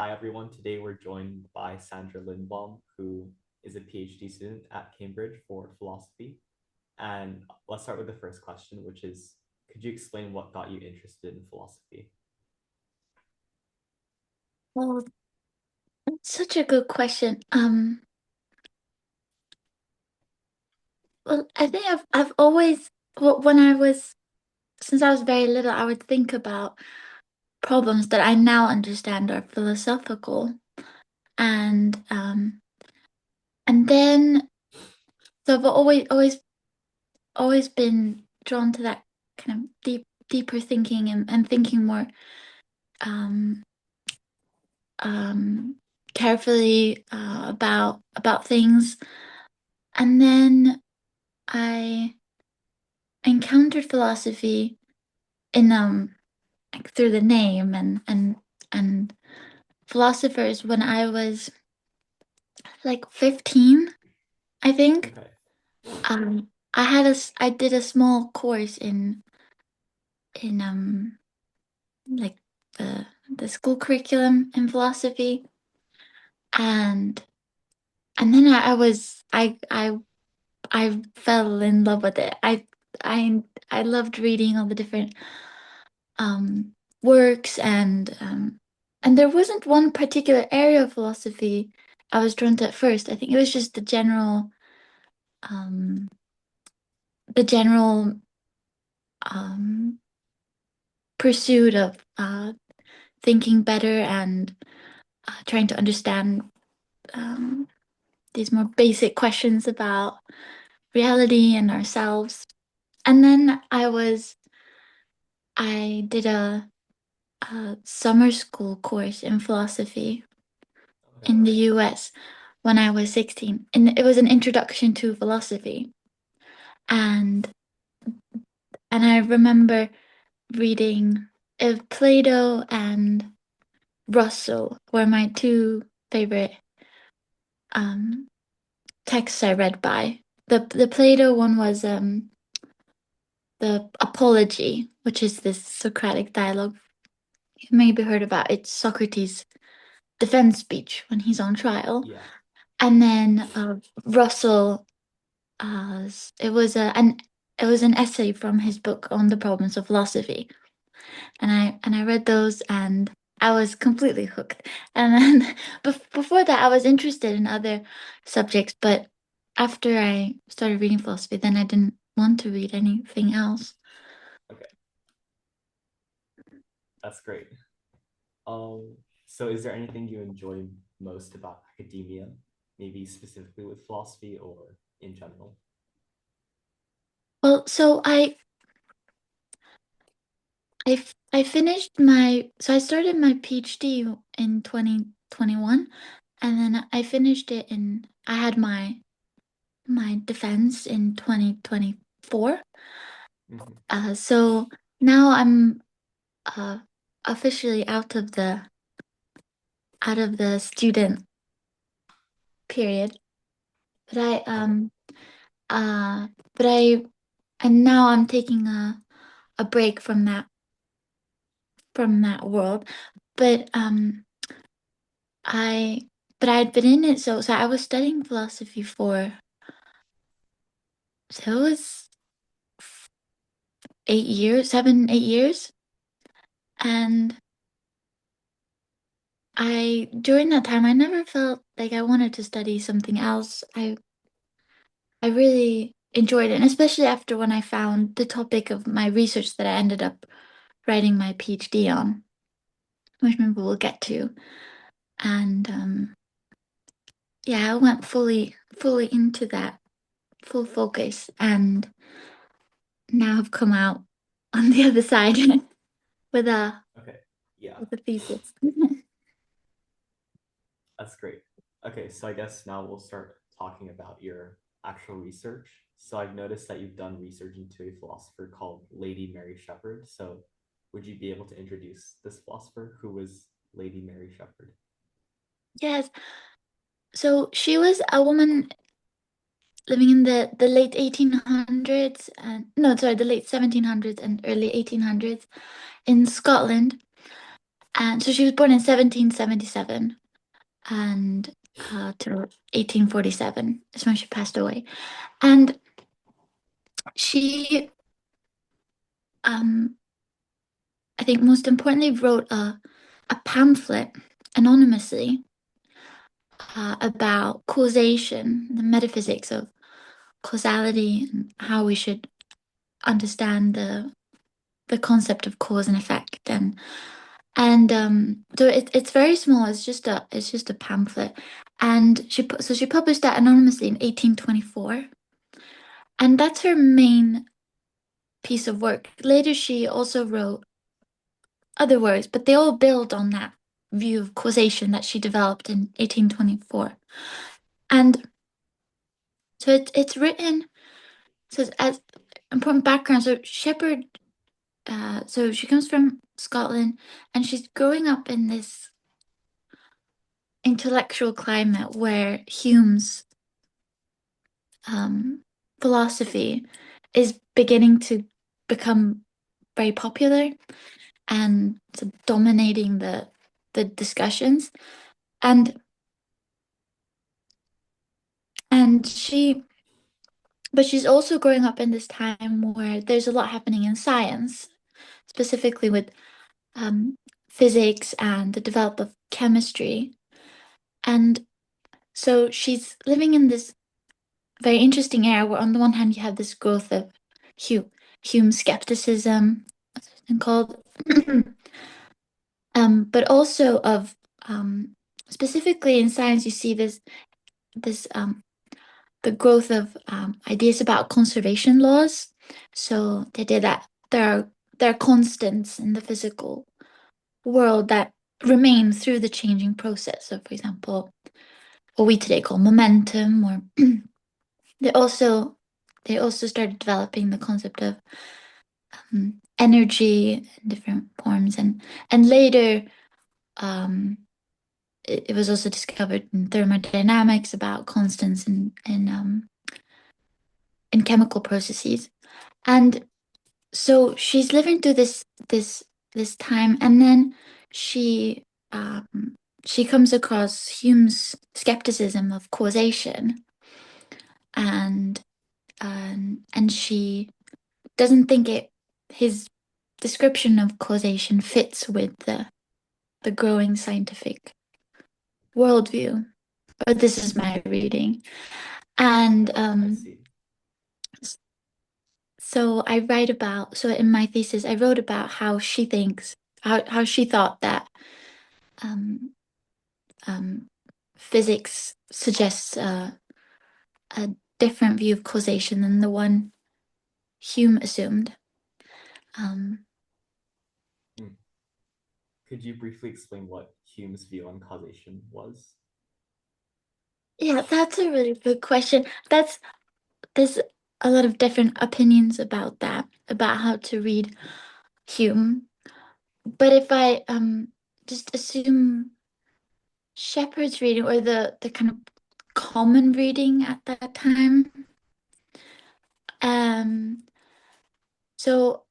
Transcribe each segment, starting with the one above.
Hi, everyone. Today we're joined by Sandra Lindblom, who is a PhD student at Cambridge for philosophy. And let's start with the first question, which is, could you explain what got you interested in philosophy? Well, that's such a good question. Well, I think I've always when I was since I was very little, I would think about problems that I now understand are philosophical, and and then so I've always been drawn to that kind of deeper thinking and thinking more um um carefully about things, and then I encountered philosophy in like through the name and philosophers when I was like 15, I think. Okay. I did a small course in like the school curriculum in philosophy, and and then I fell in love with it. I loved reading all the different um works, and there wasn't one particular area of philosophy I was drawn to at first. I think it was just um the general um pursuit of thinking better and trying to understand um these more basic questions about reality and ourselves. And then I did a summer school course in philosophy Okay. in the US when I was 16. And it was an introduction to philosophy. And and I remember reading Plato and Russell were my two favorite um texts I read by. The Plato one was the Apology, which is this Socratic dialogue. You maybe heard about it. It's Socrates' defense speech when he's on trial. Yeah. And then Russell, it was it was an essay from his book on the problems of philosophy, and I read those, and I was completely hooked. And then before that, I was interested in other subjects, but after I started reading philosophy, then I didn't want to read anything else. Okay. That's great. Um, so is there anything you enjoy most about academia, maybe specifically with philosophy or in general? Well, I finished I started my PhD in 2021, and then I finished it in I had my defense in 2024. Mhm. So now I'm uh officially out of the student period. But I Okay. uh but I and now I'm taking a break from that world. But I but I'd been in it, so I was studying philosophy for so it was 8 years, 7, 8 years. And I during that time I never felt like I wanted to study something else. I really enjoyed it, and especially after when I found the topic of my research that I ended up writing my PhD on, which maybe we'll get to. And yeah, I went fully into that, full focus, and now I've come out on the other side with Okay. Yeah, a thesis. that's great. Okay, so I guess now we'll start talking about your actual research. So I've noticed that you've done research into a philosopher called Lady Mary Shepard. So would you be able to introduce this philosopher? Who was Lady Mary Shepard? Yes, so she was a woman living in the late 1800s, and no, sorry, the late 1700s and early 1800s in Scotland. And so she was born in 1777 and to 1847 is when she passed away. And she, um, I think most importantly, wrote a pamphlet anonymously about causation, the metaphysics of causality, and how we should understand the concept of cause and effect. And so it's very small. It's just a pamphlet, and she published that anonymously in 1824, and that's her main piece of work. Later, she also wrote other works, but they all build on that view of causation that she developed in 1824. And so it's written, so as important background. So Shepard, so she comes from Scotland, and she's growing up in this intellectual climate where Hume's um, philosophy is beginning to become very popular and dominating the discussions. And and she but she's also growing up in this time where there's a lot happening in science, specifically with um, physics and the development of chemistry. And so she's living in this very interesting era where on the one hand you have this growth of Hume, Hume skepticism and called but also of specifically in science you see this the growth of ideas about conservation laws. So the idea that there are constants in the physical world that remain through the changing process. So for example, what we today call momentum, or they also they also started developing the concept of energy in different forms, and later it was also discovered in thermodynamics about constants in chemical processes. And so she's living through this time, and then she she comes across Hume's skepticism of causation, and and she doesn't think it his description of causation fits with the growing scientific worldview. Or this is my reading. And I see. so so in my thesis, I wrote about how she thought that um, um, physics suggests a different view of causation than the one Hume assumed. Um, Hmm. Could you briefly explain what Hume's view on causation was? yeah, that's a really good question. There's a lot of different opinions about that, about how to read Hume. But if I just assume Shepard's reading, or the kind of common reading at that time, um, so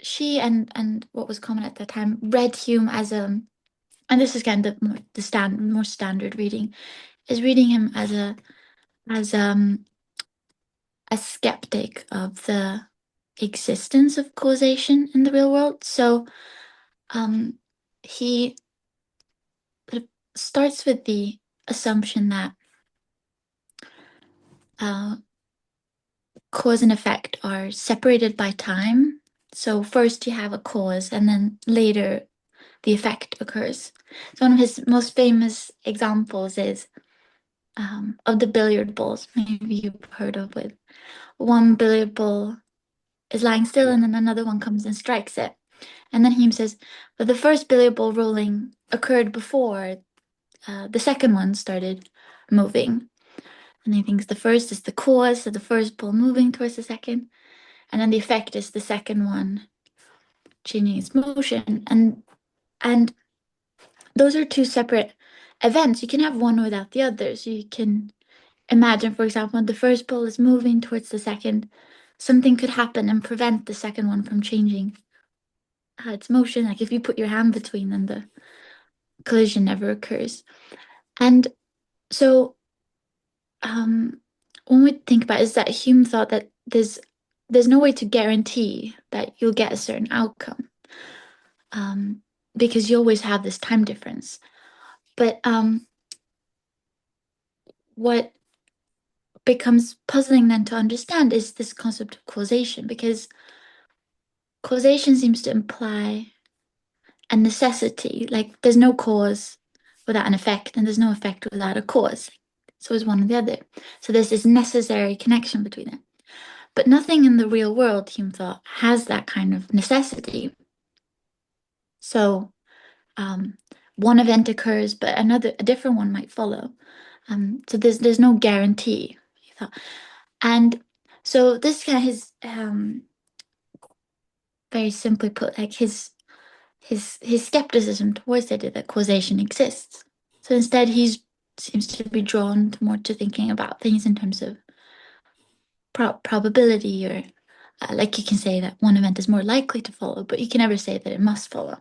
she and what was common at that time read Hume as and this is kind of more standard reading, is reading him as a skeptic of the existence of causation in the real world. So um, he starts with the assumption that uh, cause and effect are separated by time. So first you have a cause, and then later the effect occurs. So one of his most famous examples is of the billiard balls. Maybe you've heard of it. One billiard ball is lying still, Yeah. and then another one comes and strikes it. And then Hume says, but the first billiard ball rolling occurred before the second one started moving. And he thinks the first is the cause, so the first ball moving towards the second, and then the effect is the second one changing its motion. And those are two separate events. You can have one without the other. So you can imagine, for example, when the first ball is moving towards the second, something could happen and prevent the second one from changing its motion. Like if you put your hand between them, the collision never occurs. And so one would think about is that Hume thought that there's no way to guarantee that you'll get a certain outcome, um, because you always have this time difference. But what becomes puzzling then to understand is this concept of causation, because causation seems to imply a necessity, like there's no cause without an effect, and there's no effect without a cause. So it's one or the other. So there's this necessary connection between it. But nothing in the real world, Hume thought, has that kind of necessity. So um, one event occurs, but a different one might follow. So there's no guarantee, he thought. And so this guy is very simply put, like his skepticism towards the idea that causation exists. So instead, he seems to be drawn more to thinking about things in terms of probability, or like you can say that one event is more likely to follow, but you can never say that it must follow.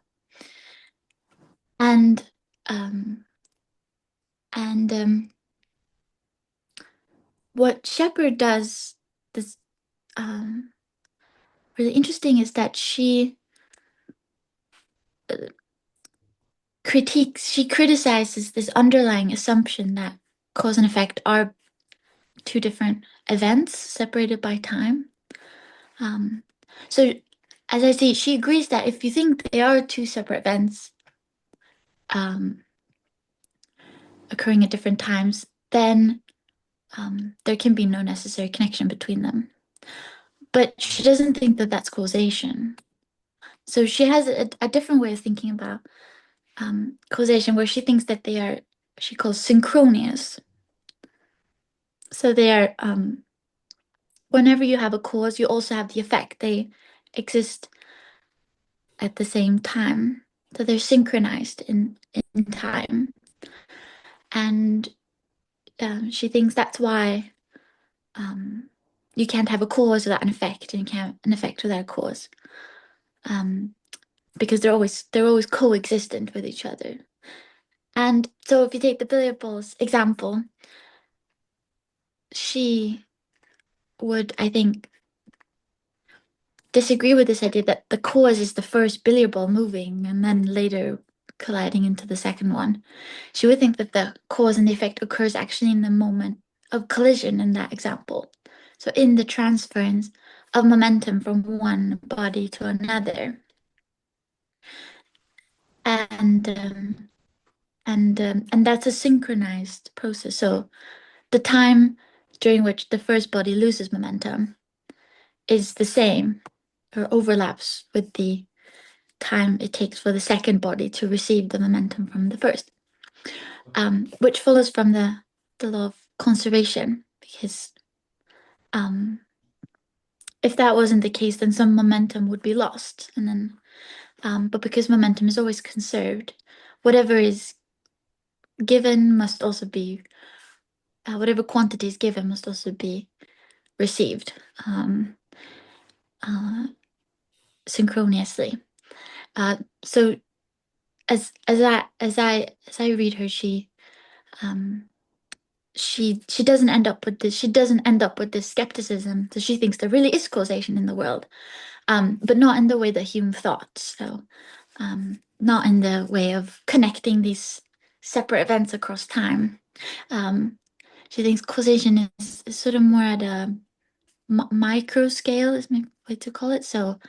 And um, and what Shepard does that's um, really interesting is that uh, she criticizes this underlying assumption that cause and effect are two different events separated by time. Um, so, as I say, she agrees that if you think they are two separate events um, occurring at different times, then there can be no necessary connection between them. But she doesn't think that that's causation. So she has a different way of thinking about causation, where she thinks that they are, she calls synchronous. So they are, whenever you have a cause, you also have the effect. They exist at the same time. So they're synchronized in time. And she thinks that's why um, you can't have a cause without an effect, and you can't have an effect without a cause. Um, because they're always coexistent with each other. And so if you take the billiard balls example, she would, I think, disagree with this idea that the cause is the first billiard ball moving and then later colliding into the second one. She would think that the cause and the effect occurs actually in the moment of collision in that example. So in the transference of momentum from one body to another. And and that's a synchronized process. So the time during which the first body loses momentum is the same or overlaps with the time it takes for the second body to receive the momentum from the first, which follows from the law of conservation, because um, if that wasn't the case, then some momentum would be lost, and then but because momentum is always conserved, whatever is given must also be whatever quantity is given must also be received um, uh, synchronously. So as I read her, um, she doesn't end up with this. She doesn't end up with this skepticism. So she thinks there really is causation in the world, but not in the way that Hume thought. So not in the way of connecting these separate events across time. Um, she thinks causation is sort of more at a micro scale, is my way to call it. So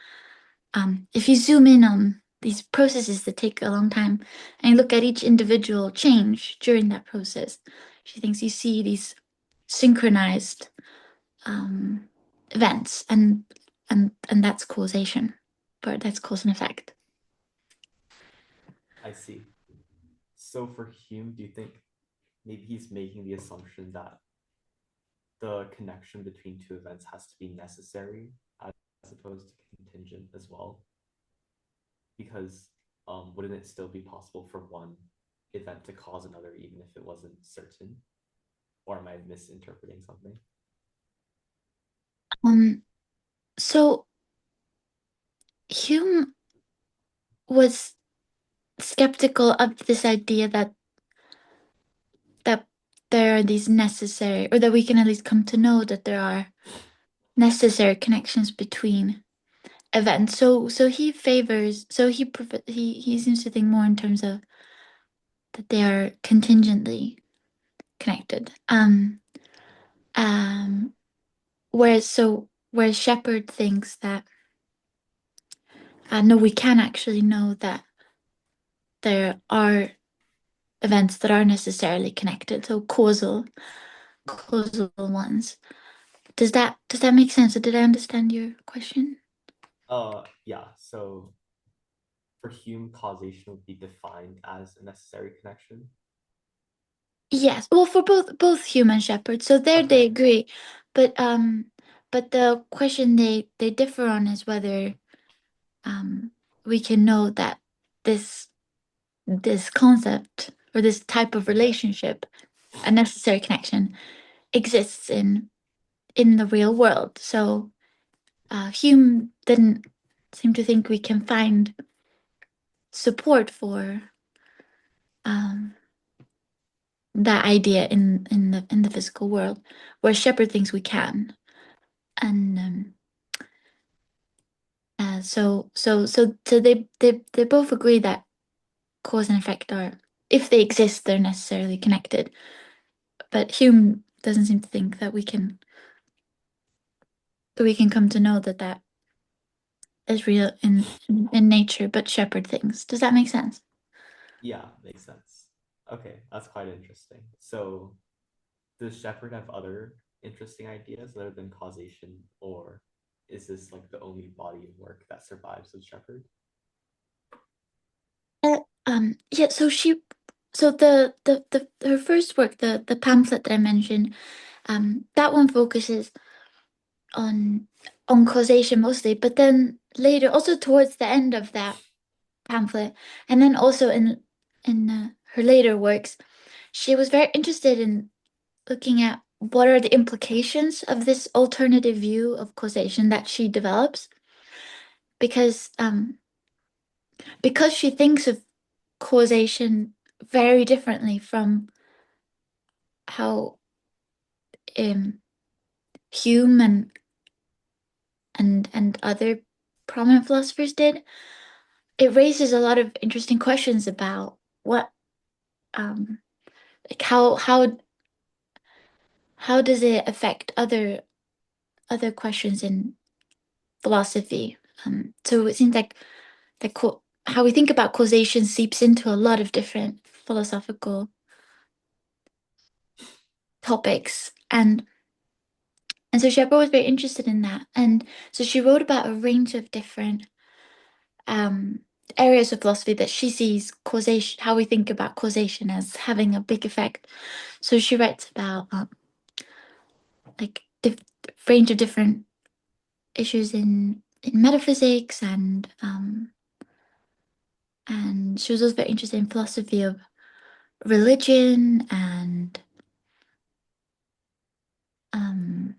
if you zoom in on these processes that take a long time and you look at each individual change during that process, she thinks you see these synchronized um, events, and that's causation, but that's cause and effect. I see. So for Hume, do you think maybe he's making the assumption that the connection between two events has to be necessary as opposed to contingent as well? Because wouldn't it still be possible for one event to cause another even if it wasn't certain? Or am I misinterpreting something? Um, so Hume was skeptical of this idea that there are these necessary, or that we can at least come to know that there are necessary connections between events. So he favors. He seems to think more in terms of that they are contingently connected. Um. Whereas Shepard thinks that no, we can actually know that there are events that are necessarily connected, so causal ones. Does that make sense? Or did I understand your question? Yeah. So for Hume, causation would be defined as a necessary connection. Yes. Well, for both Hume and Shepard, so there they Okay. agree, but the question they differ on is whether um we can know that this this concept or this type of Okay. relationship, a necessary connection, exists in the real world. So Hume didn't seem to think we can find support for um, that idea in the physical world, where Shepard thinks we can. And so they both agree that cause and effect are, if they exist, they're necessarily connected. But Hume doesn't seem to think that we can come to know that is real in nature, but Shepard thinks. Does that make sense? Yeah, makes sense. Okay, that's quite interesting. So does Shepard have other interesting ideas other than causation, or is this like the only body of work that survives with Shepard? Yeah, so the her first work, the pamphlet that I mentioned, that one focuses on on causation mostly, but then later, also towards the end of that pamphlet, and then also in her later works, she was very interested in looking at what are the implications of this alternative view of causation that she develops, because she thinks of causation very differently from how um, Hume and other prominent philosophers did. It raises a lot of interesting questions about what um, like how does it affect other questions in philosophy. So it seems like how we think about causation seeps into a lot of different philosophical topics, and so Shepard was very interested in that, and so she wrote about a range of different um, areas of philosophy that she sees causation, how we think about causation as having a big effect. So she writes about like the range of different issues in metaphysics, and she was also very interested in philosophy of religion um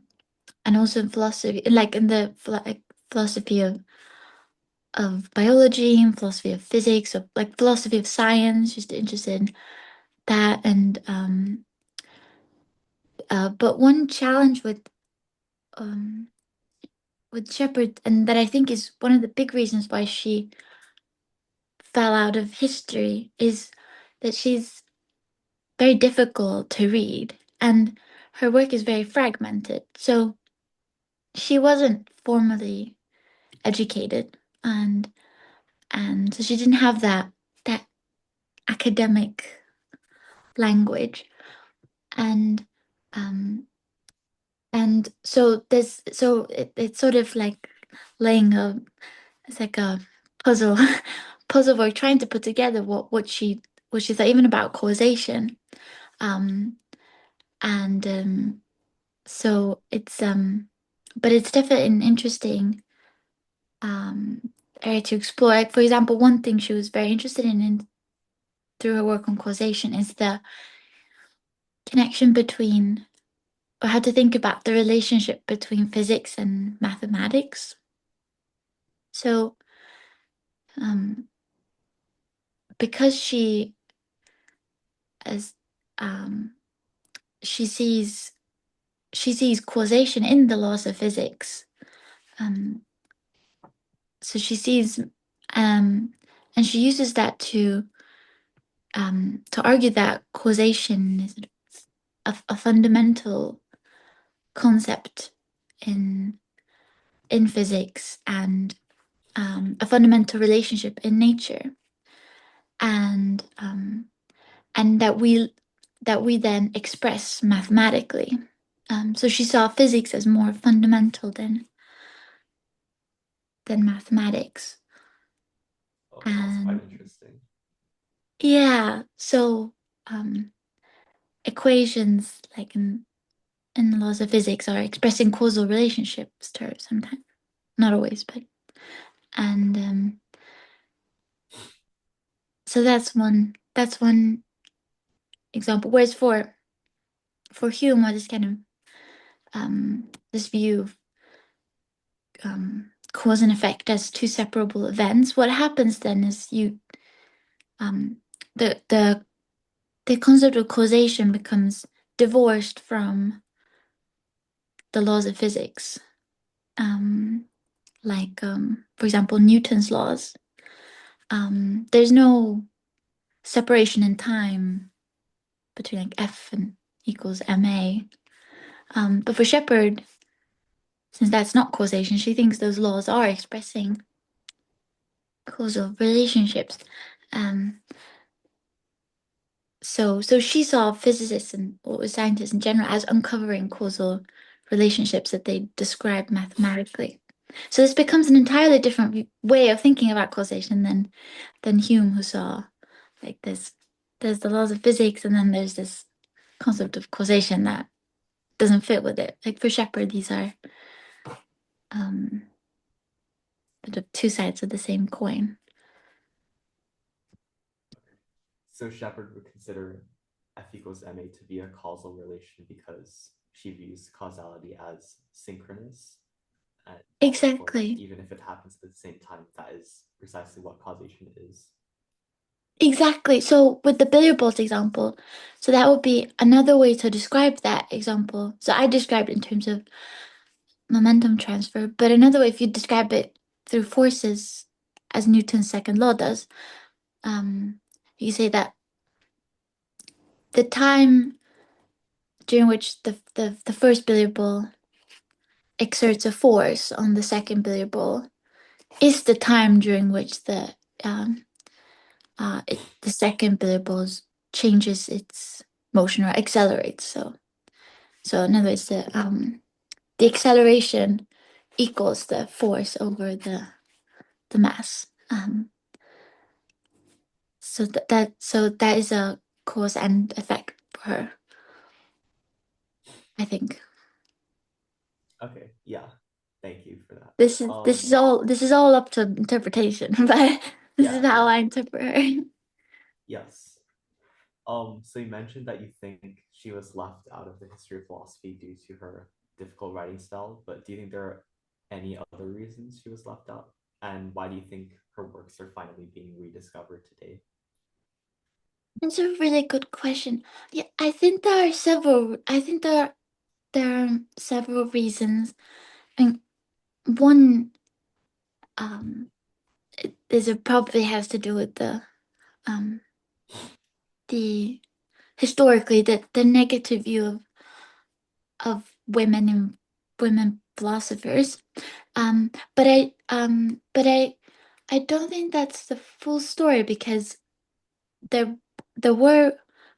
and also in philosophy, like in the like philosophy of biology and philosophy of physics, of like philosophy of science. She's interested in that, and but one challenge um with Shepard, and that I think is one of the big reasons why she fell out of history, is that she's very difficult to read, and her work is very fragmented. So she wasn't formally educated, and so she didn't have that academic language, and um it's sort of like laying a it's like a puzzle puzzle work, trying to put together what she thought even about causation, um and so it's but it's definitely an interesting um area to explore. Like, for example, one thing she was very interested in through her work on causation is the connection between, or how to think about the relationship between physics and mathematics. So, um, because as um she sees she sees causation in the laws of physics. Um, so she sees and she uses that to argue that causation is a fundamental concept in in physics and a fundamental relationship in nature, and and that we then express mathematically. So she saw physics as more fundamental than mathematics. Oh, that's quite And interesting. yeah, so um, equations like in the laws of physics are expressing causal relationships terms sometimes, not always, but and so that's one example. Whereas for Hume, or this kind of this view of cause and effect as two separable events, what happens then is you um, the the the concept of causation becomes divorced from the laws of physics. Um, for example, Newton's laws. There's no separation in time between like F and equals ma. But for Shepard, since that's not causation, she thinks those laws are expressing causal relationships. Um, so she saw physicists and or scientists in general as uncovering causal relationships that they described mathematically. So this becomes an entirely different way of thinking about causation than Hume, who saw like there's the laws of physics and then there's this concept of causation that doesn't fit with it. Like for Shepard, these are um sort of two sides of the same coin. So Shepard would consider F equals ma to be a causal relation because she views causality as synchronous, and therefore, Exactly. even if it happens at the same time, that is precisely what causation is. Exactly. So with the billiard balls example, so that would be another way to describe that example. So I described it in terms of momentum transfer, but another way, if you describe it through forces, as Newton's second law does, um, you say that the time during which the first billiard ball exerts a force on the second billiard ball is the time during which um, the second billiard ball changes its motion or accelerates. So in other words, the acceleration equals the force over the mass. So that is a cause and effect for her, I think. Okay, yeah, thank you for that. This is all up to interpretation, but this is Yeah, how yeah, I interpret her. yes. So you mentioned that you think she was left out of the history of philosophy due to her difficult writing style, but do you think there are any other reasons she was left out? And why do you think her works are finally being rediscovered today? It's a really good question. Yeah, I think there are several. I think there are several reasons, and one is it probably has to do with um the historically the negative view of women and women philosophers. But I don't think that's the full story because there there were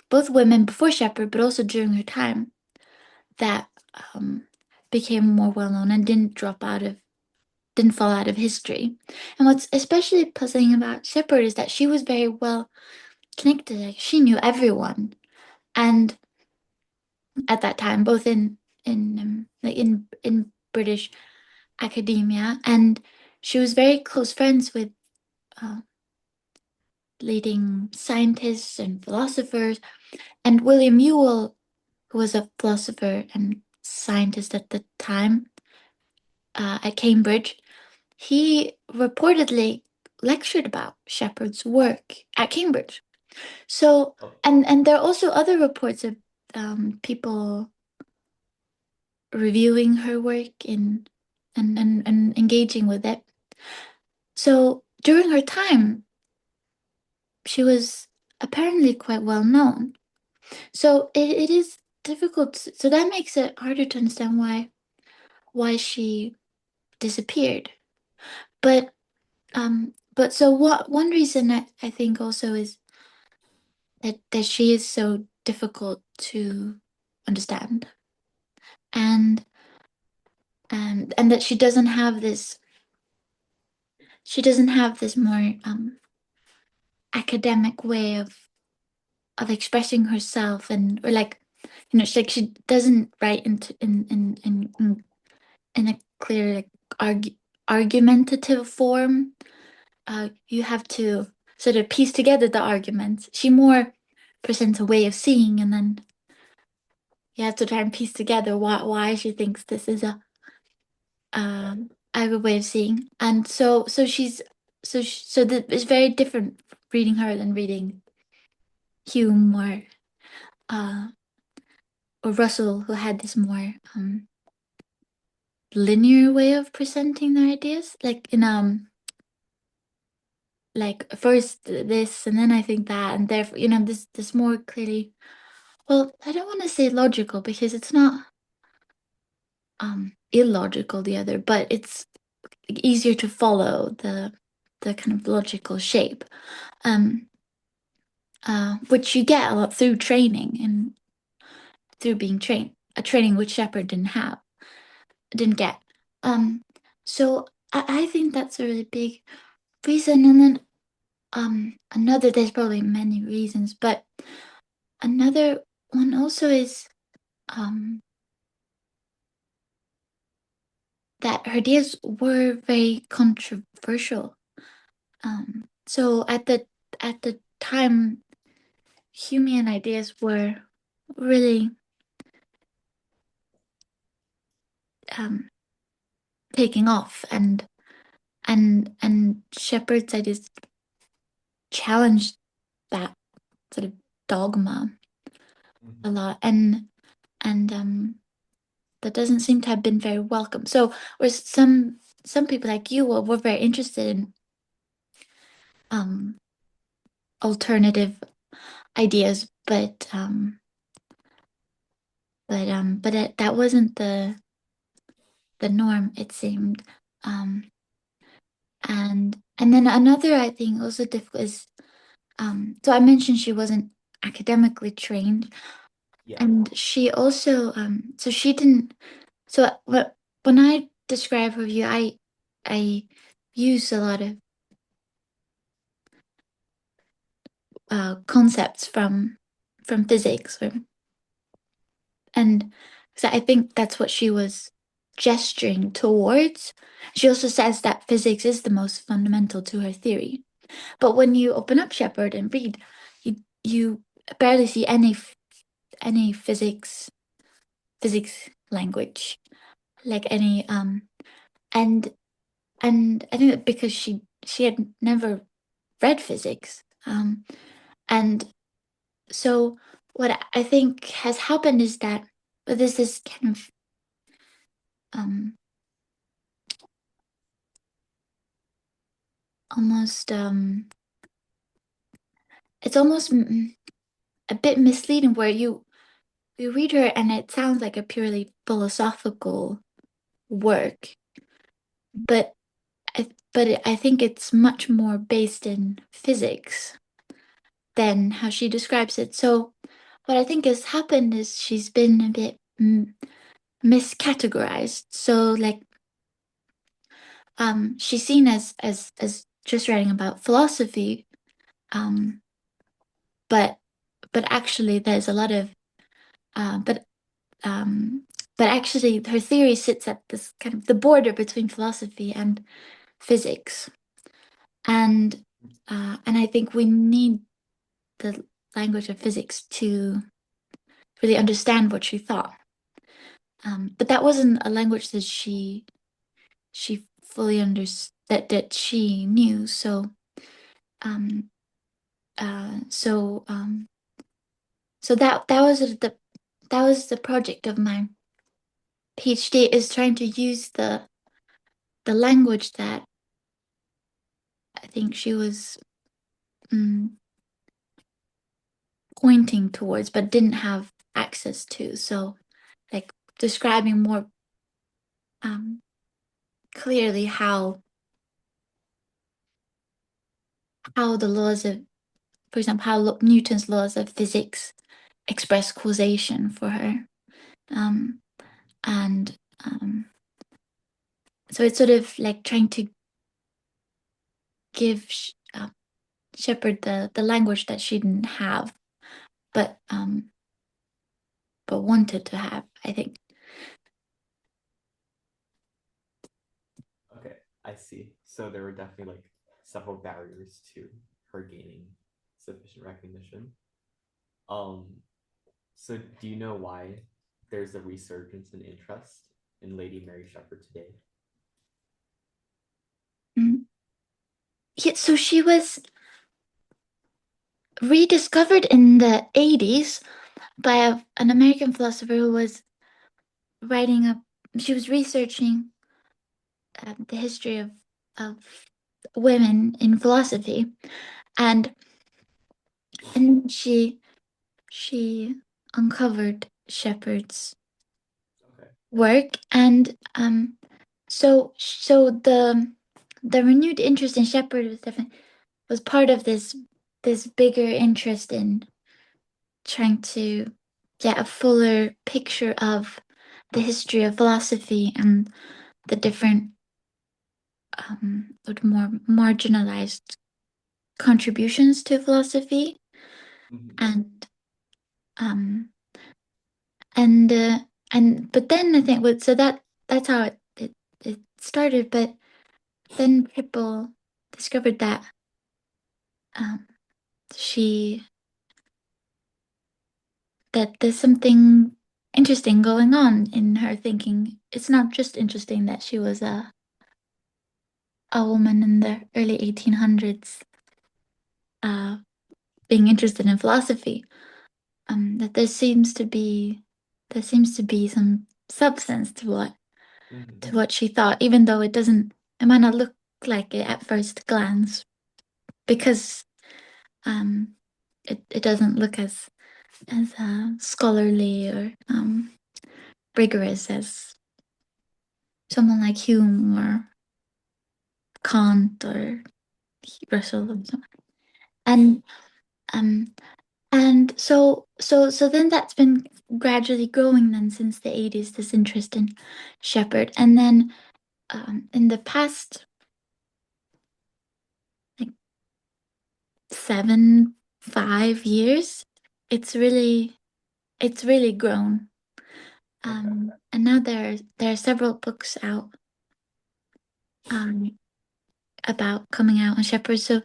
both women before Shepard, but also during her time that um, became more well known and didn't fall out of history. And what's especially puzzling about Shepard is that she was very well connected. Like she knew everyone, and at that time, both in British academia, and she was very close friends with uh, leading scientists and philosophers. And William Ewell, who was a philosopher and scientist at the time at Cambridge, he reportedly. lectured about Shepard's work at Cambridge. So, Oh, and there are also other reports of people reviewing her work and engaging with it. So during her time, she was apparently quite well known. So it is difficult. So that makes it harder to understand why she disappeared. But so what one reason I think also is that she is so difficult to understand, and and that she doesn't have this more academic way of expressing herself, and or like she doesn't write in a clear like argumentative form. You have to sort of piece together the arguments. She more presents a way of seeing, and then you have to try and piece together why she thinks this is a good way of seeing. And so that it's very different reading her than reading Hume uh or Russell, who had this more linear way of presenting their ideas, like in like first this and then I think that, and therefore this more clearly, well, I don't want to say logical because it's not illogical, the other, but it's easier to follow the kind of logical shape, um which you get a lot through training and through being trained, a training which Shepard didn't get. um so I think that's a really big reason. And then another, there's probably many reasons, but another one also is um that her ideas were very controversial. So at the time, Humean ideas were really um, taking off, and Shepard's ideas challenged that sort of dogma a mhm. lot, and that doesn't seem to have been very welcome. So, whereas some people like you were very interested in um, alternative ideas, that wasn't the norm, it seemed. Um, and then another, I think, also difficult is so I mentioned she wasn't academically trained, Yeah. and she also so she didn't so when I describe her view, I use a lot of concepts from physics, and so I think that's what she was gesturing towards. She also says that physics is the most fundamental to her theory. But when you open up Shepard and read, you barely see any physics language, like any and I think that because she had never read physics, and so what I think has happened is that there's this kind of um almost it's almost a bit misleading, where you read her and it sounds like a purely philosophical work, but I think it's much more based in physics than how she describes it. So what I think has happened is she's been a bit miscategorized. So like she's seen as just writing about philosophy, um but actually there's a lot of uh, but um but actually her theory sits at this kind of the border between philosophy and physics, and I think we need the language of physics to really understand what she thought. But that wasn't a language that she fully understood. that she knew. Um, uh, so um, so that was the project of my PhD, is trying to use the language that I think she was um, pointing towards, but didn't have access to. So, like describing more um, clearly how the laws of, for example, how Newton's laws of physics express causation for her. Um, and so it's sort of like trying to give Shepard the language that she didn't have, but wanted to have, I think. Okay, I see. So there were definitely like several barriers to her gaining sufficient recognition. Um, so do you know why there's a resurgence in interest in Lady Mary Shepard today? Mm. Yeah, so she was rediscovered in the 80s by an American philosopher who was writing a, she was researching the history of women in philosophy, and she uncovered Shepard's Okay. work, and so the renewed interest in Shepard was definitely was part of this bigger interest in trying to get a fuller picture of the history of philosophy and the different more marginalized contributions to philosophy, Mhm. and um and but then I think what so that's how it started, but then people discovered that um she that there's something interesting going on in her thinking. It's not just interesting that she was a woman in the early 1800s uh being interested in philosophy. That there seems to be some substance to Mhm. what she thought, even though it might not look like it at first glance, because um, it doesn't look as scholarly or rigorous as someone like Hume or Kant or Russell or something. And um, so then that's been gradually growing then since the 80s, this interest in Shepard. And then in the past like 5 years, it's really grown. Okay. And now there are several books out um, about coming out on Shepard. So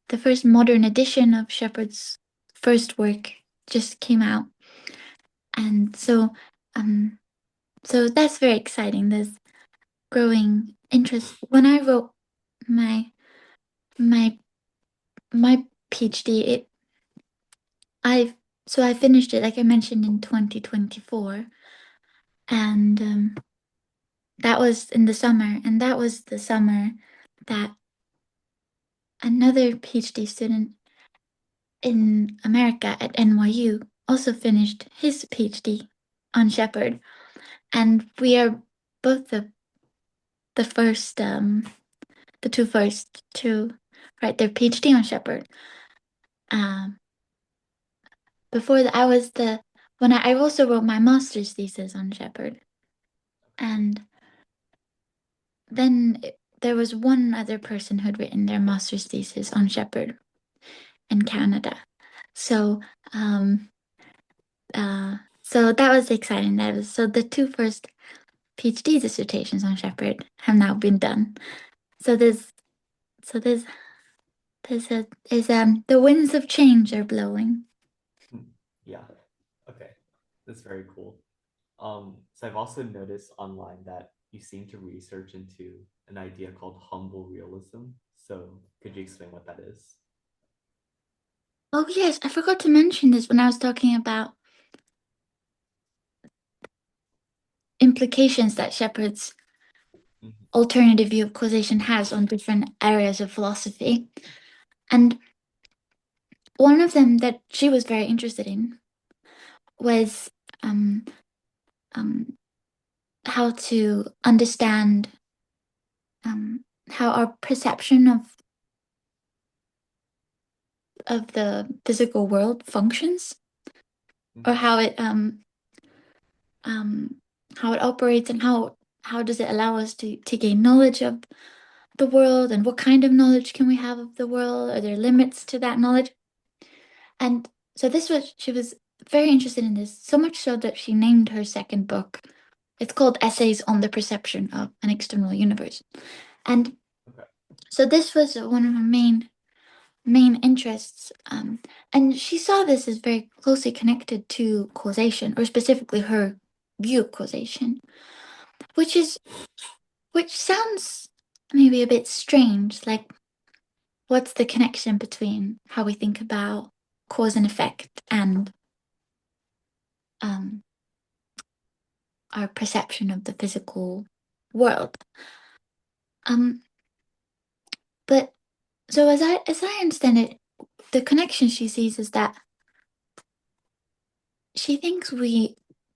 the first modern edition of Shepard's first work just came out, and um, so that's very exciting. There's growing interest. When I wrote my my my PhD, I I finished it like I mentioned in 2024, and that was in the summer, and that was the summer that another PhD student in America at NYU also finished his PhD on Shepard, and we are both the first the two first to write their PhD on Shepard. Um, Before that, I was the when I also wrote my master's thesis on Shepard, and then there was one other person who'd written their master's thesis on Shepard in Canada. So, um, so that was exciting. So the two first PhD dissertations on Shepard have now been done. So so the winds of change are blowing. Yeah. Okay. That's very cool. So I've also noticed online that you seem to research into an idea called humble realism. So could you explain what that is? Oh, yes, I forgot to mention this when I was talking about implications that Shepard's Mhm, alternative view of causation has on different areas of philosophy. And one of them that she was very interested in was um, um, how to understand how our perception of the physical world functions, or mhm, um, how it operates, and how does it allow us to gain knowledge of the world, and what kind of knowledge can we have of the world? Are there limits to that knowledge? And so this was she was very interested in this, so much so that she named her second book. It's called Essays on the Perception of an External Universe. And okay. so this was one of her main interests. And she saw this as very closely connected to causation, or specifically her view of causation, which is which sounds maybe a bit strange. Like, what's the connection between how we think about cause and effect and um, our perception of the physical world? Um, but so as I understand it, the connection she sees is that she thinks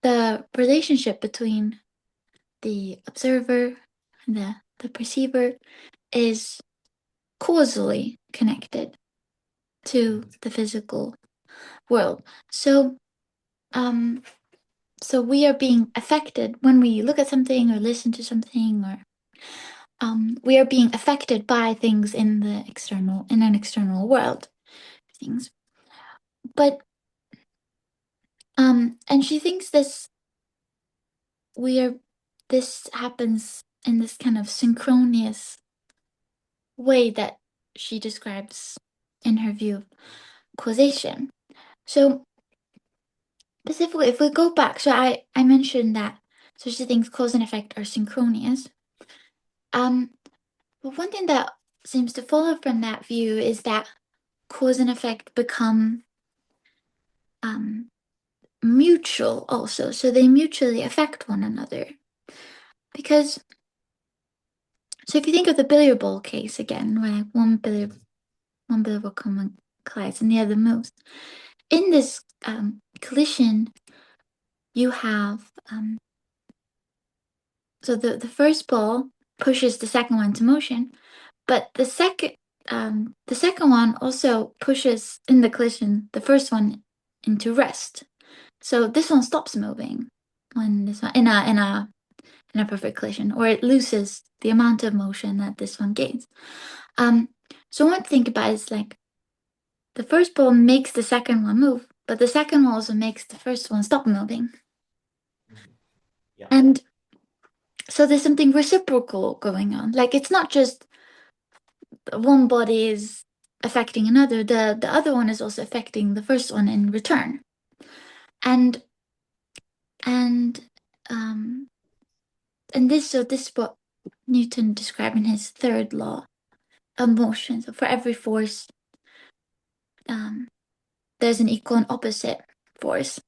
the relationship between the observer and the perceiver is causally connected to Mhm, the physical world. So um so we are being affected when we look at something or listen to something, or we are being affected by things in an external world, things. But and she thinks we are this happens in this kind of synchronous way that she describes in her view of causation. So specifically, if we go back, so I mentioned that, so she thinks cause and effect are synchronous. Um, but one thing that seems to follow from that view is that cause and effect become um mutual also, so they mutually affect one another. Because so if you think of the billiard ball case again, where mhm, one billiard ball comes and collides and the other moves. In this collision, you have so the first ball pushes the second one into motion, but the second one also pushes in the collision the first one into rest. So this one stops moving when this one in a perfect collision, or it loses the amount of motion that this one gains. Um, so one to think about is like the first ball makes the second one move, but the second one also makes the first one stop moving. mhm. Yeah. And so there's something reciprocal going on. Like, it's not just one body is affecting another, the other one is also affecting the first one in return. And and um this is what Newton described in his third law of motion. So for every force, um there's an equal and opposite force.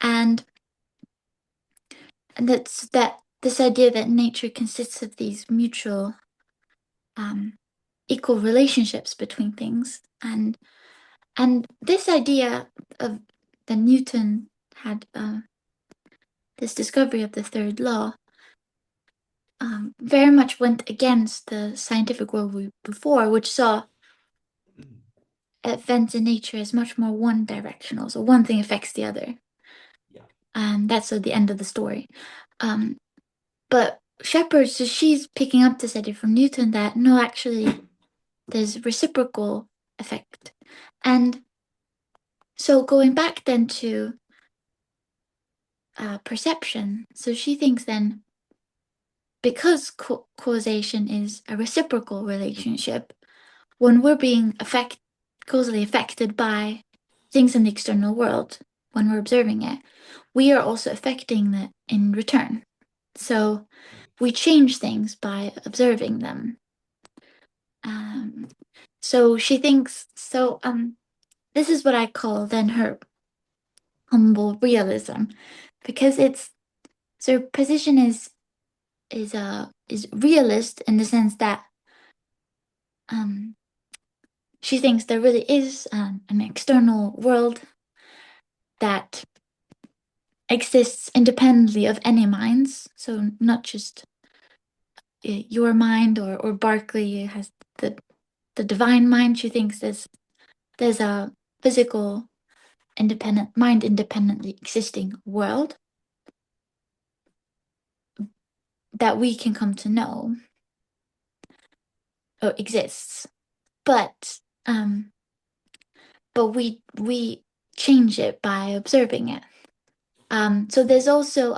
And that's that this idea that nature consists of these mutual um equal relationships between things. And this idea of the Newton had this discovery of the third law very much went against the scientific worldview before, which saw Mhm. events in nature as much more one directional. So one thing affects the other. Yeah. And that's at the end of the story. Um, but Shepard, so she's picking up this idea from Newton that no, actually, there's reciprocal effect. And so going back then to perception, so she thinks then because causation is a reciprocal relationship, when we're being causally affected by things in the external world, when we're observing it, we are also affecting that in return. So we change things by observing them. Um, so she thinks so. This is what I call then her humble realism, because it's so her position is realist in the sense that um she thinks there really is an external world that exists independently of any minds. So not just your mind or Berkeley has the divine mind. She thinks there's a physical independent mind independently existing world that we can come to know or exists. But um but we change it by observing it. So there's also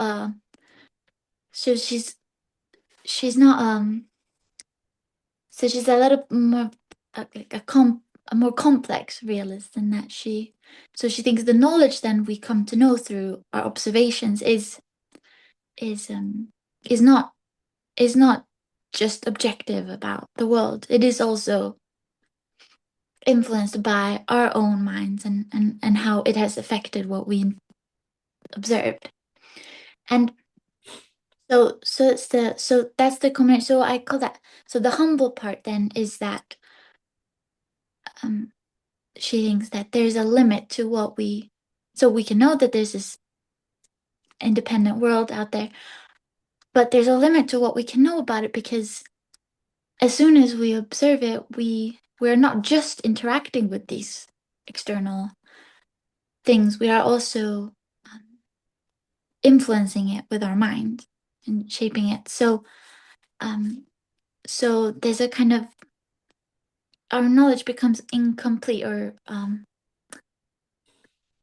so she's not so she's a little more like a more complex realist than that. She thinks the knowledge then we come to know through our observations is um is not is not just objective about the world. It is also influenced by our own minds and how it has affected what we observed. And so that's the comment. So I call that, so the humble part then is that um she thinks that there's a limit to what so we can know that there's this independent world out there, but there's a limit to what we can know about it, because as soon as we observe it, we're not just interacting with these external things, we are also influencing it with our mind and shaping it. Um, so there's a kind of, our knowledge becomes incomplete or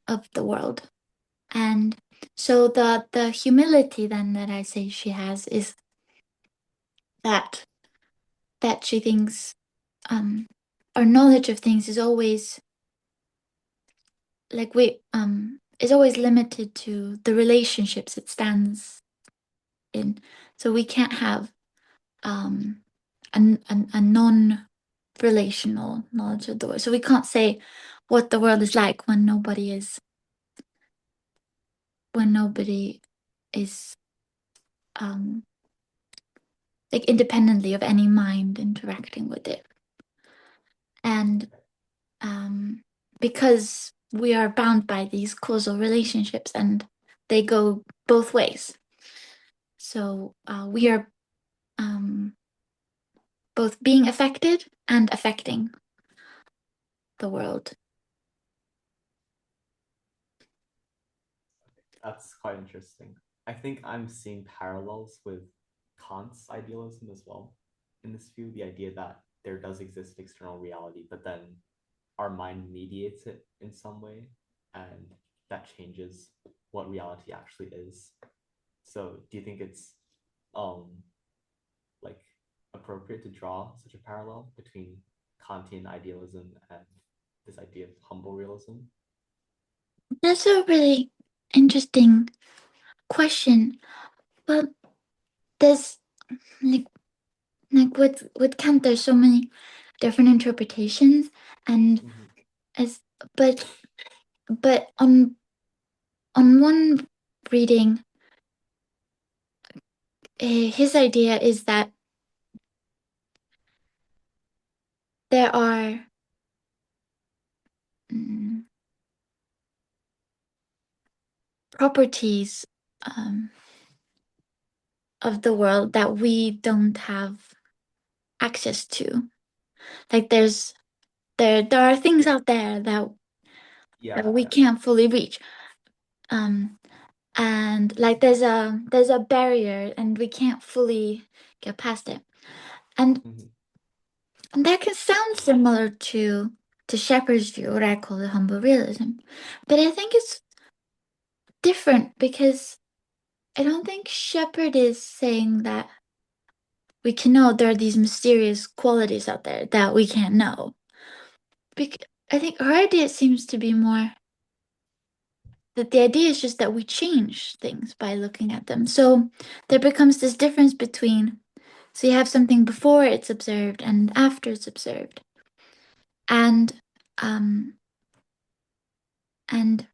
of the world. And so the humility then that I say she has is that she thinks um our knowledge of things is always like we is always limited to the relationships it stands in. So we can't have um a non-relational knowledge of the world. So we can't say what the world is like when nobody is um like independently of any mind interacting with it. And um because we are bound by these causal relationships and they go both ways. So we are um both being affected and affecting the world. That's quite interesting. I think I'm seeing parallels with Kant's idealism as well in this view, the idea that there does exist external reality, but then our mind mediates it in some way, and that changes what reality actually is. So, do you think it's um like appropriate to draw such a parallel between Kantian idealism and this idea of humble realism? That's a really interesting question. Well, there's like with Kant, there's so many different interpretations, and Mm-hmm. as but on one reading, his idea is that there are mm, properties um, of the world that we don't have access to. Like there are things out there that Yeah, we can't fully reach. Um, and like there's a barrier and we can't fully get past it. And, mm-hmm. and that can sound similar to Shepard's view, what I call the humble realism. But I think it's different because I don't think Shepard is saying that we can know there are these mysterious qualities out there that we can't know. Because I think her idea seems to be more the idea is just that we change things by looking at them. So there becomes this difference between, so you have something before it's observed and after it's observed. And um and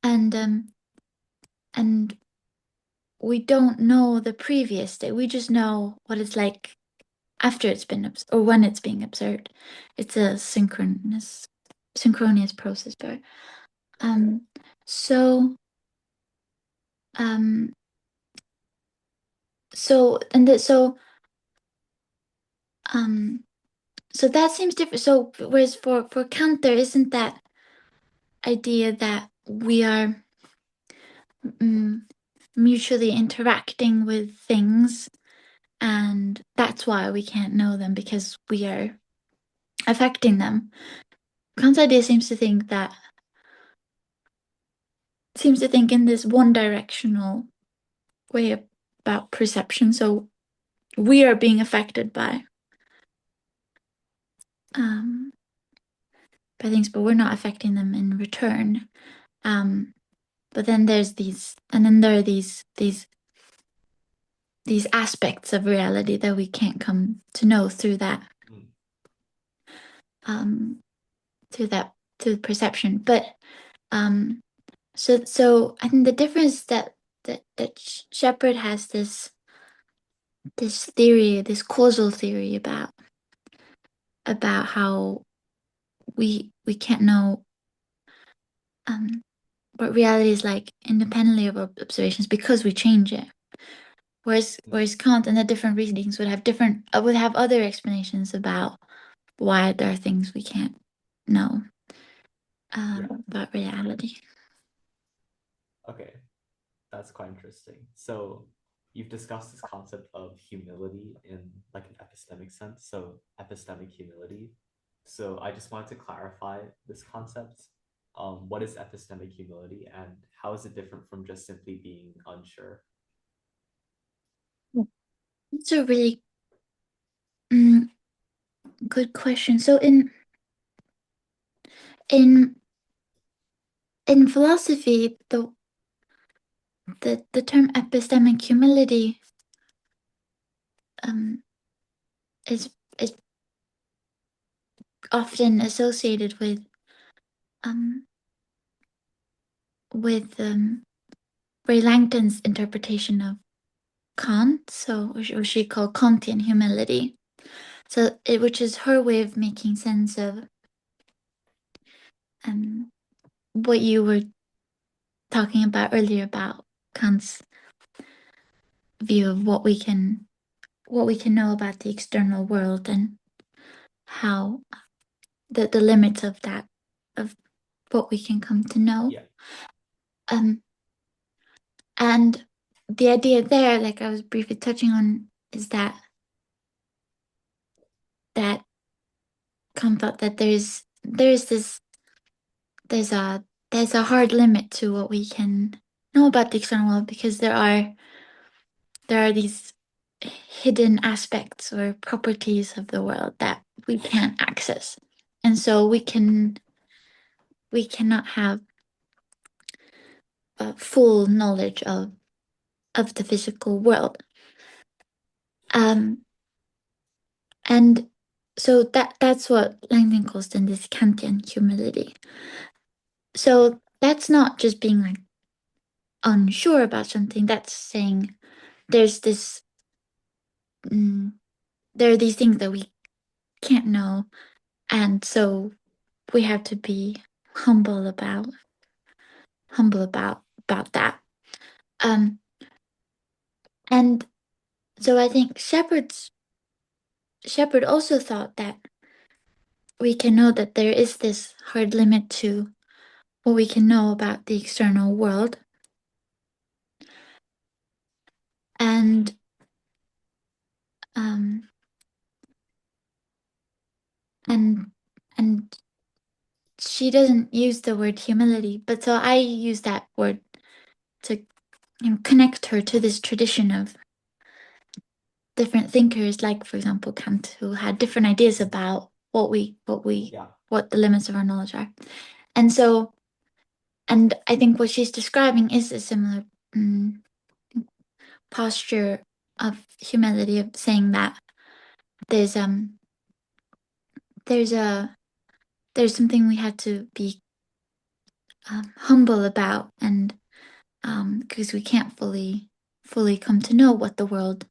and and we don't know the previous state. We just know what it's like after it's been or when it's being observed. It's a synchronous process. But um, so um, so and that um, so that seems different. So whereas for Kant, there isn't that idea that we are um, mutually interacting with things, and that's why we can't know them because we are affecting them. Kant's idea seems to think in this one directional way about perception. So we are being affected um by things, but we're not affecting them in return. Um, but then there are these aspects of reality that we can't come to know Mm. um through that through perception. But um so I think the difference that Shepard has this theory, this causal theory about how we can't know um, what reality is like independently of our observations because we change it. Mm. Whereas Kant and the different readings would have other explanations about why there are things we can't know Yeah. about reality. Okay. That's quite interesting. So you've discussed this concept of humility in like an epistemic sense. So epistemic humility. So I just wanted to clarify this concept. What is epistemic humility and how is it different from just simply being unsure? It's a really mm, good question. So in in philosophy, the term epistemic humility um, is often associated um, with Ray Langton's interpretation of Kant, so what she called Kantian humility. Which is her way of making sense of um, what you were talking about earlier about Kant's view of what we can know about the external world and how the limits of that of what we can come to know. Yeah. Um, and the idea there, like I was briefly touching on, is that Kant thought that there's this there's a there's a hard limit to what we can know about the external world because there are these hidden aspects or properties of the world that we can't access. And so we cannot have a full knowledge of the physical world. Um, and so that's what Langdon calls then this Kantian humility. So that's not just being like unsure about something, that's saying there's this mm, there are these things that we can't know, and so we have to be humble about that. Um, and so I think Shepard also thought that we can know that there is this hard limit to what we can know about the external world, and um, and and she doesn't use the word humility, but so I use that word to connect her to this tradition of different thinkers, like for example Kant, who had different ideas about Yeah. what the limits of our knowledge are. And so and I think what she's describing is a similar mm, posture of humility, of saying that there's um there's a there's something we have to be humble about, and because we can't fully come to know what the world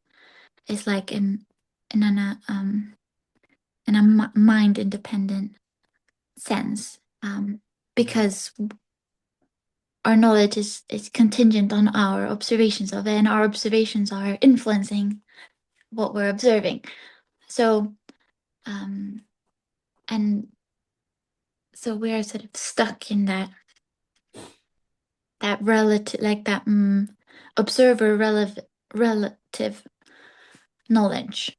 is like in a mind independent sense, Mhm. because our knowledge is contingent on our observations of it, and our observations are influencing what we're observing. So, um, and so we're sort of stuck in that relative, like that observer relative knowledge.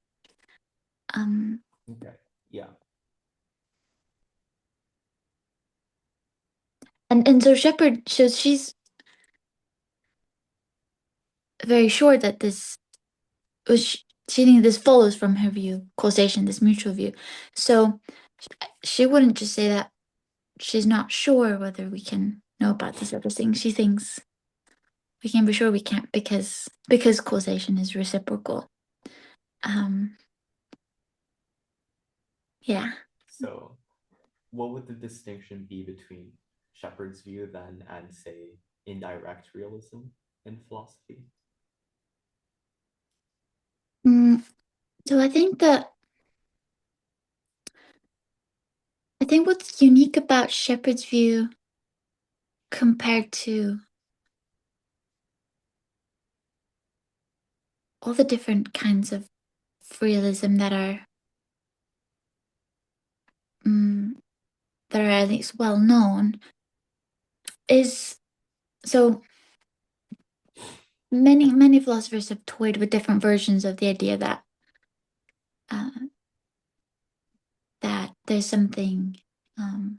Um, Okay. Yeah. and so Shepard shows she's very sure that this was she thinks this follows from her view, causation, this mutual view. So she wouldn't just say that she's not sure whether we can know about this other thing. She thinks we can be sure we can't because causation is reciprocal. Um, yeah. So, what would the distinction be between Shepard's view then and, say, indirect realism in philosophy? Mm, so I think what's unique about Shepard's view compared to all the different kinds of realism mm, that are at least well known is so many philosophers have toyed with different versions of the idea uh, that um,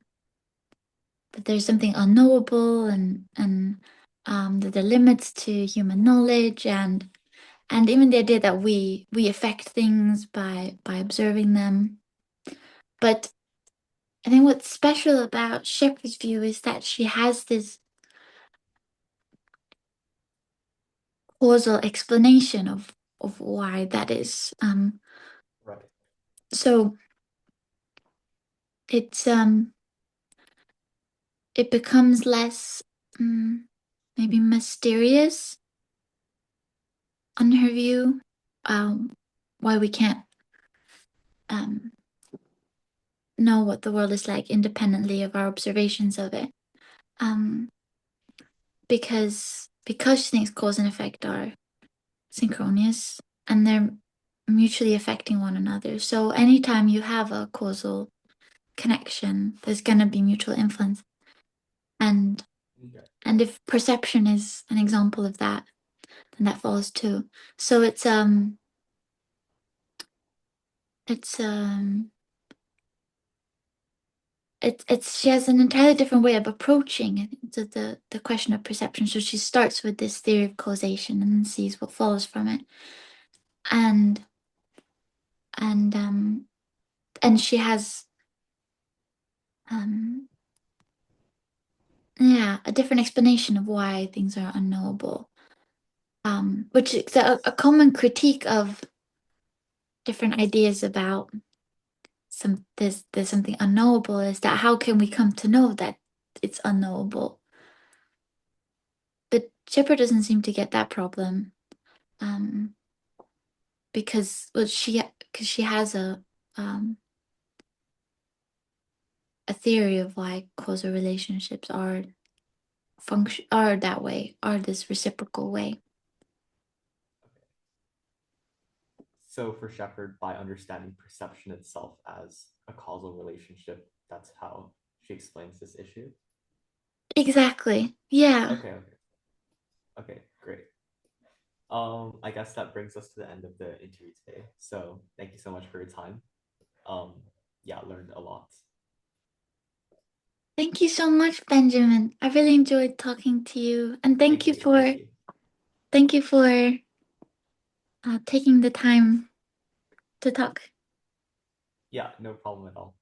there's something unknowable, and that there are limits to human knowledge, and even the idea that we affect things by observing them. But I think what's special about Shepard's view is that she has this causal explanation of why that is. Right. So it's it becomes less maybe mysterious on her view, why we can't um, know what the world is like independently of our observations of it. Um, because she thinks cause and effect are synchronous and they're mutually affecting one another. So anytime you have a causal connection, there's gonna be mutual influence. And Okay. and if perception is an example of that, then that follows too. So it's it's she has an entirely different way of approaching the question of perception. So she starts with this theory of causation and then sees what follows from it. And and um and she has um yeah, a different explanation of why things are unknowable. Which is a common critique of different ideas about there's something unknowable, is that how can we come to know that it's unknowable? But Shepard doesn't seem to get that problem. Um, because well she has a theory of why causal relationships are that way, are this reciprocal way. So, for Shepard, by understanding perception itself as a causal relationship, that's how she explains this issue. Exactly. Yeah. Okay, okay, okay, great. I guess that brings us to the end of the interview today. So, thank you so much for your time. Um, yeah, learned a lot. Thank you so much, Benjamin. I really enjoyed talking to you, and Thank you. thank you for taking the time to talk. Yeah, no problem at all.